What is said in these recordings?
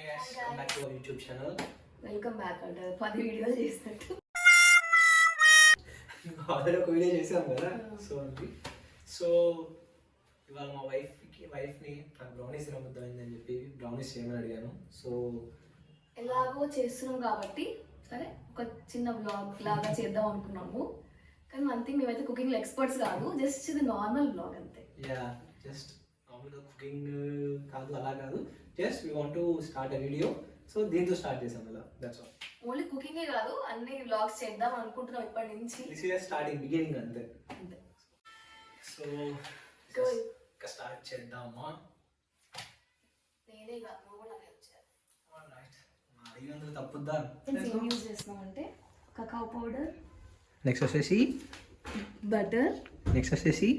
guys, welcome back to our YouTube channel. Welcome back అంటే 10 వీడియోలు చేసినట్టు ఆల్రెడీ ఒక వీడియో చేసాం కదా సో ఇవాళ మా వైఫ్ని నాకు బ్రౌనీస్ తినబుద్దమైందని చెప్పి బ్రౌనీస్ చేయమని అడిగాను. సో ఎలాగో చేస్తున్నాం కాబట్టి సరే ఒక చిన్న బ్లాగ్ లాగా చేద్దాం అనుకున్నాము. కానీ వన్ థింగ్, మేమైతే కుకింగ్ ఎక్స్పర్ట్స్ కాదు, జస్ట్ ఇది నార్మల్ బ్లాగ్ అంతే. యా, జస్ట్ నార్మల్గా కుకింగ్ కాదు, అలా కాదు, just we want to start a video. So దీంతో స్టార్ట్ చేసాం కదా, దట్స్ ఆల్. ఓన్లీ కుకింగే కాదు, అన్ని వ్లాగ్స్ చేద్దాం అనుకుంటున్నాం ఇప్పటి నుంచి. దిస్ ఇస్ స్టార్టింగ్, బిగినింగ్ అంతే. సో ఇంకా స్టార్ట్ చేద్దామా? నేనే కాదు, నువ్వు కూడా నాకు హెల్ప్ చేయాలి. ఆల్రైట్, అడిగినందుకు తప్పుద్దా? ఏం యూజ్ చేస్తున్నామంటే కకాో పౌడర్, నెక్స్ట్ వచ్చేసి బటర్, నెక్స్ట్ వచ్చేసి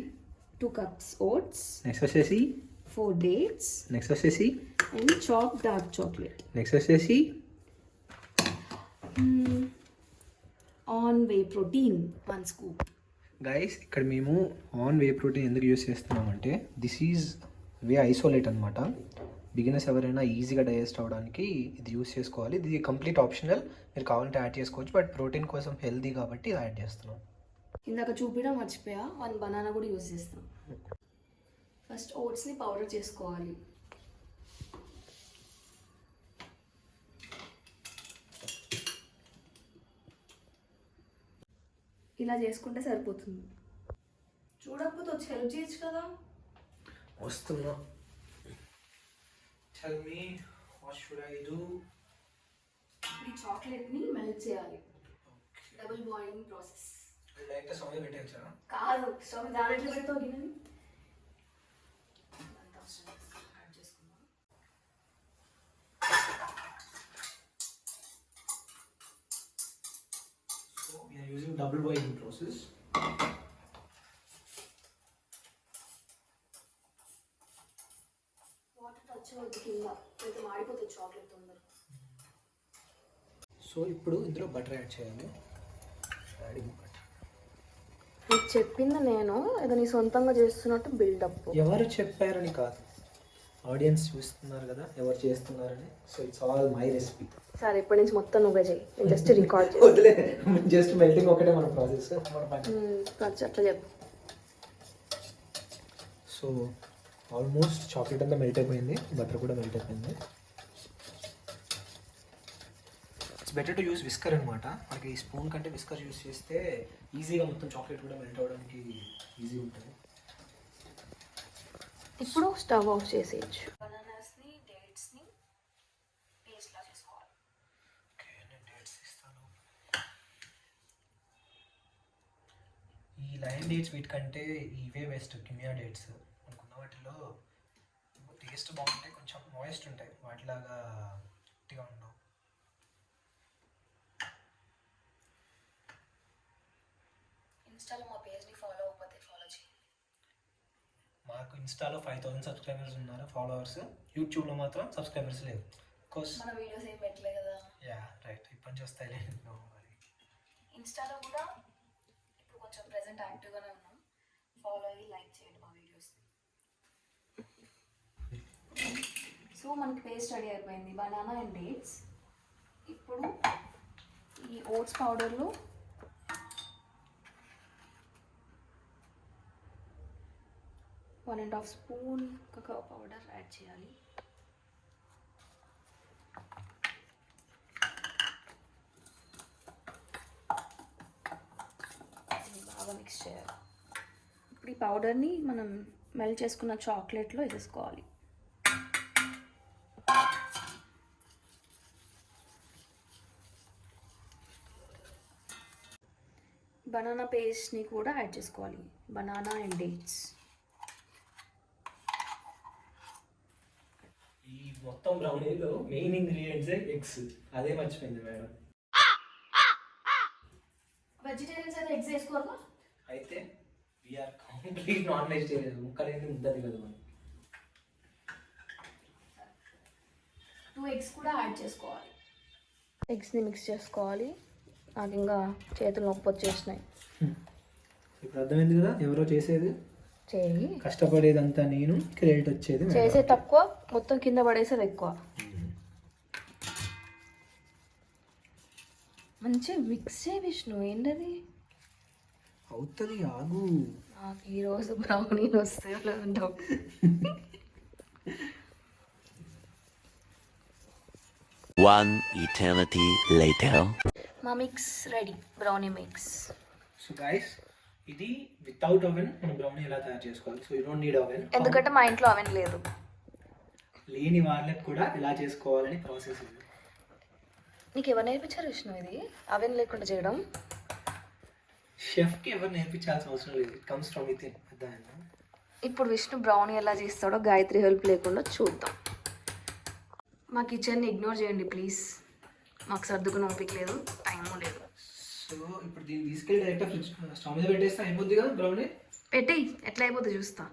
2 cups oats, నెక్స్ట్ వచ్చేసి 4 dates, నెక్స్ట్ వచ్చేసి and chopped dark chocolate. Next వచ్చేసి on whey protein 1 scoop. Guys, ఇక్కడ మేము ఆన్ వే ప్రోటీన్ ఎందుకు యూస్ చేస్తున్నామంటే దిస్ ఈజ్ వే ఐసోలేట్ అనమాట. బిగినర్స్ ఎవరైనా ఈజీగా డైజెస్ట్ అవ్వడానికి ఇది యూస్ చేసుకోవాలి. ఇది కంప్లీట్ ఆప్షనల్, మీరు కావాలంటే యాడ్ చేసుకోవచ్చు, బట్ ప్రోటీన్ కోసం హెల్దీ కాబట్టి ఇది యాడ్ చేస్తున్నాం. ఇందాక చూపించడం మర్చిపోయా, 1 బనానా కూడా యూజ్ చేస్తాం. ఫస్ట్ ఓట్స్ని పౌడర్ చేసుకోవాలి. ఇలా చేసుకుంటే సరిపోతుంది. చూడకపోతే వచ్చి హెల్ప్ చేయొచ్చు కదా. వస్తున్నా. Tell me, what should I do? ఈ చాక్లెట్ని మెల్ట్ చేయాలి. Double boiling process. Direct stove మీద పెట్టేయచ్చా? కాదు, స్టవ్ దాని ఎట్లా పెడతావు గిన్నెని? కట్ చేసుకుందాం. So we are using double boiling process. Water touch అవుతుంది కింద, అయితే మాడిపోతుంది చాక్లెట్ తొందరగా. సో ఇప్పుడు ఇందులో బటర్ యాడ్ చేయాలి. Adding butter. నీకు చెప్పింది నేను, ఏదో నీ సొంతంగా చేస్తున్నట్టు బిల్డప్. ఎవరు చెప్పారని కాదు, ఆడియన్స్ చూస్తున్నారు కదా ఎవరు చేస్తున్నారని. So it's all my recipe. సరే, ఇప్పటి నుంచి మొత్తం నువ్వే చేయి, నేను జస్ట్ రికార్డ్ వదిలే, జస్ట్ మెల్టింగ్ ఒకటే మన ప్రాసెస్. అట్లా చెప్పు. సో ఆల్మోస్ట్ చాక్లెట్ అంతా మెల్ట్ అయిపోయింది, బటర్ కూడా మెల్ట్ అయిపోయింది. It's better to use whisker అనమాట. మనకి ఈ స్పూన్ కంటే విస్కర్ యూస్ చేస్తే ఈజీగా మొత్తం చాక్లెట్ కూడా మెల్ట్ అవ్వడానికి ఈజీ ఉంటుంది. ఇప్పుడు స్టవ్ ఆఫ్ చేసేయచ్చు. బనానాస్ని, డేట్స్ని పేస్ట్లా చేసుకోవాలి. ఓకే, నేను డేట్స్ ఇస్తాను. ఈ లైన్ డేట్స్ వీటికంటే ఇవే బెస్ట్, కిమియా డేట్స్. అనుకున్న వాటిలో టేస్ట్ బాగుంటాయి, కొంచెం మాయిస్ట్ ఉంటాయి, వాటిలాగా గట్టిగా ఉండవు. ఇన్స్టాలో మా పేజ్ని ఫాలో అవ్వకపోతే ఫాలో చేయండి. మాకు ఇన్స్టాలో 5000 సబ్స్క్రైబర్స్ ఉన్నారు, ఫాలోవర్స్. యూట్యూబ్లో మాత్రం సబ్స్క్రైబర్స్ లేదు. కోర్స్ మన వీడియోస్ ఏం పెట్టలే కదా. యా రైట్, ఇప్పటి నుంచి వస్తాయి. ఇన్స్టాలో కూడా ఇప్పుడు కొంచెం ప్రెజెంట్ యాక్టివ్గానే ఉన్నాం. ఫాలో అయ్యి లైక్ చేయండి మా వీడియోస్. సో మనకి పేస్ట్ రెడీ అయిపోయింది, బనానా అండ్ డేట్స్. ఇప్పుడు ఈ ఓట్స్ పౌడర్లో 1.5 స్పూన్ కకాో పౌడర్ యాడ్ చేయాలి. బాగా మిక్స్ చేయాలి. ఇప్పుడు ఈ పౌడర్ని మనం మెల్ట్ చేసుకున్న చాక్లెట్లో వేసుకోవాలి. బనానా పేస్ట్ని కూడా యాడ్ చేసుకోవాలి, బనానా అండ్ డేట్స్. ఈ మొత్తం బ్రౌనీలో మెయిన్ ఇంగ్రీడియంట్స్ ఎగ్స్, అదే మర్చిపోయింది మేడం. వెజిటేరియన్స్ అయితే ఎగ్స్ వేసుకోవాలా? అయితే వీఆర్ కంప్లీట్ నాన్ వెజిటేరియన్. ముక్కలేని ముద్దది కదా మనం. 2 eggs కూడా యాడ్ చేసుకోవాలి. ఎగ్స్ని మిక్స్ చేసుకోవాలి. నాకు ఇంకా చేతులు నొప్పి వచ్చేసినాయి. ఇప్పుడు అర్థమైంది కదా ఎవరో చేసేది. చేయి. కష్టపడేదంతా నేను, క్రెడిట్ వచ్చేది చేసే తక్కువ, మొత్తం కింద పడేసేది ఎక్కువ. మంచిగా మిక్స్ చేయి విష్ణు, ఏంటది? అవుతుంది, ఆగు. నాకు ఈరోజు బ్రౌనీ వస్తాయో అంటావు. One eternity later. మా mix ready, brownie mix. So guys, ఇది వితౌట్ ఓవెన్ మనం బ్రౌనీ ఎలా తయారు చేసుకోవాలి. So you don't need oven, ఎందుకంటే మా ఇంట్లో అవెన్ లేదు. లేని వాళ్ళకి కూడా ఎలా చేసుకోవాలని ప్రాసెస్ ఉంది. నీకు ఎవరు నేర్పించారు విష్ణు ఇది అవెన్ లేకుండా చేయడం? షెఫ్కి ఎవరు నేర్పించాల్సిన అవసరం లేదు, it comes from with in. అర్థమైందా? ఇప్పుడు విష్ణు బ్రౌనీ ఎలా చేస్తాడో గాయత్రి హెల్ప్ లేకుండా చూద్దాం. మా కిచెన్ని ఇగ్నోర్ చేయండి ప్లీజ్, మాకు సర్దుకుని ఓపిక లేదు, టైము లేదు. సో ఇప్పుడు దీన్ని తీసుకెళ్ళి డైరెక్ట్ ఫ్రిడ్జ్ స్టవ్ మీద పెట్టేస్తే అయిపోద్ది కదా బ్రౌనీ. పెట్టి ఎట్లా అయిపోతుంది చూస్తా.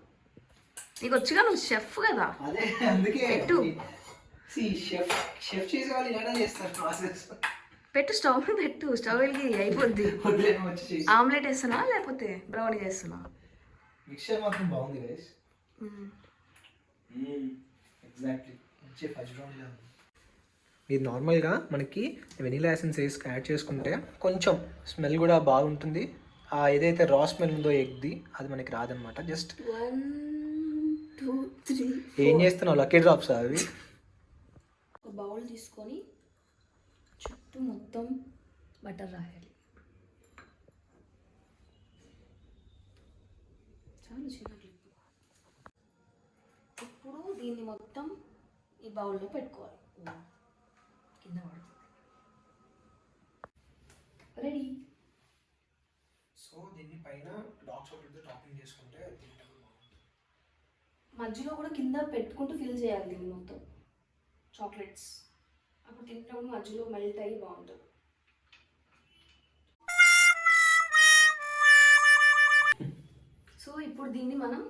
నీకు వచ్చిగా, నువ్వు షెఫ్ కదా. అదే అందుకే పెట్టు. షెఫ్ చేసే వాళ్ళు ఇలా చేస్తారు ప్రాసెస్. పెట్టు, స్టవ్ మీద పెట్టు, స్టవ్ వెలిగి అయిపోద్ది. ఆమ్లెట్ వేస్తున్నా లేకపోతే బ్రౌనీ చేస్తున్నా? మిక్చర్ మాత్రం బాగుంది గైస్. ఎగ్జాక్ట్లీ మంచి ఫజ్ బ్రౌనీ లాగా. ఇది నార్మల్గా మనకి వెనీలా ఎసెన్స్ యాడ్ చేసుకుంటే కొంచెం స్మెల్ కూడా బాగుంటుంది. ఏదైతే రా స్మెల్ ఉందో ఎగ్ది అది మనకి రాదనమాట. జస్ట్ 1 2 3 ఏం చేస్తున్నావు, లక్కీ డ్రాప్స్ అవి. ఒక బౌల్ తీసుకొని చుట్టూ మొత్తం బటర్ రాయాలి. చాలు చిన్న క్లిప్. ఇప్పుడు దీన్ని మొత్తం ఈ బౌల్లో పెట్టుకోవాలి. కింద పడుతుంది. రెడీ. సో దీన్ని పైన డార్క్ చాక్లెట్తో టాపింగ్ చేసుకుంటే మధ్యలో కూడా కింద పెట్టుకుంటూ ఫిల్ చేయాలి దీన్ని మొత్తం చాక్లెట్స్. అప్పుడు తింటున్నప్పుడు మధ్యలో మెల్ట్ అయ్యి బాగుంటుంది. సో ఇప్పుడు దీన్ని మనం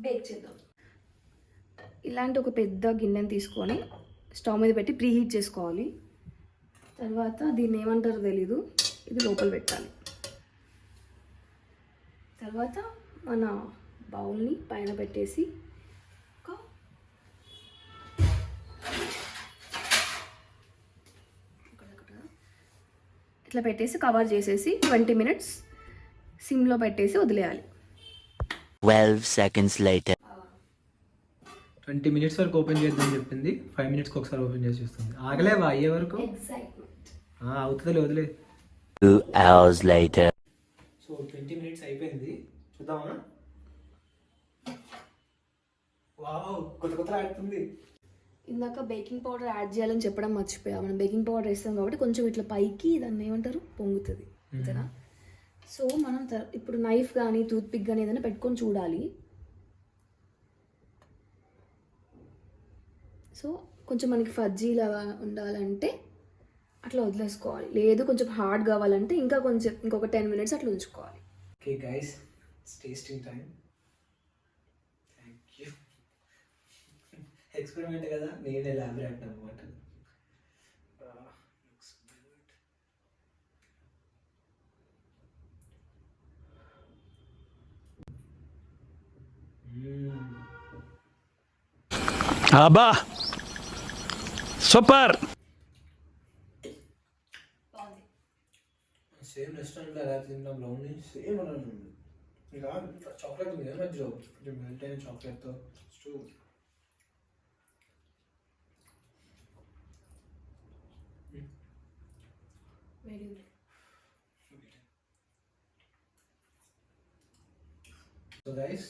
బేక్ చేద్దాం. ఇలాంటి ఒక పెద్ద గిన్నెని తీసుకొని స్టవ్ మీద పెట్టి ప్రీ హీట్ చేసుకోవాలి. తర్వాత దీన్ని ఏమంటారో తెలీదు, ఇది లోపల పెట్టాలి. తర్వాత మన బౌల్ని పైన పెట్టేసి ఇట్లా పెట్టేసి కవర్ చేసేసి 20 minutes సిమ్లో పెట్టేసి వదిలేయాలి. 12 seconds later. 20 minutes వరకు ఓపెన్ చేద్దాం చెప్పింది, 5 minutes ఒకసారి ఓపెన్ చేసి చూస్తుంది. ఆగలేవా అయ్యే వరకు? అవుతుంది, వదిలే. 2 hours later. సో 20 minutes అయిపోయింది, చూద్దామా? వావ్, కొత్త ఆడుతుంది. ఇందాక బేకింగ్ పౌడర్ యాడ్ చేయాలని చెప్పడం మర్చిపోయా. మనం బేకింగ్ పౌడర్ వేస్తాం కాబట్టి కొంచెం ఇట్లా పైకి దాన్ని ఏమంటారు, పొంగుతుంది అంతేనా? సో మనం ఇప్పుడు నైఫ్ కానీ టూత్ పిక్ కానీ ఏదైనా పెట్టుకొని చూడాలి. సో కొంచెం మనకి ఫజ్జీ లాగా ఉండాలంటే అట్లా వదిలేసుకోవాలి, లేదు కొంచెం హార్డ్ కావాలంటే ఇంకొక 10 minutes అట్లా ఉంచుకోవాలి. Okay guys, tasting time. Thank you. Experiment కదా, నేను ఎలాబరేట్ అనమాట. అబ్బా సూపర్. సేమ్ రెస్టారెంట్లో ఎలా తింటాం బ్రౌనీ, సేమ్ అలా ఉంది. ఇంకా చాక్లెట్ ఉంది కదా మధ్యలో, కొంచెం మెల్ట్ అయిన చాక్లెట్తో సో గైస్,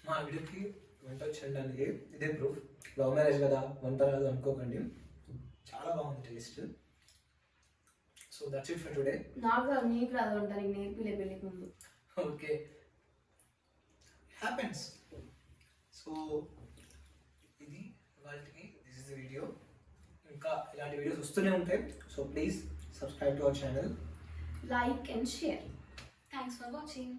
మా వీడియోకి వంట వచ్చేయడానికి ఇదే ప్రూఫ్. లవ్ మ్యారేజ్ కదా, వంట రాదు అనుకోకండి, చాలా బాగుంది taste. So that's it for today. నాకు నీకు రాదు వంట, నీకు నేర్పిలే పెళ్ళికి ముందు. Okay, happens. సో ఇది వాళ్ళకి దిస్ ఇస్ ద వీడియో. ఇంకా ఇలాంటి వీడియోస్ వస్తూనే ఉంటాయి. So please subscribe to our channel, like and share. Thanks for watching.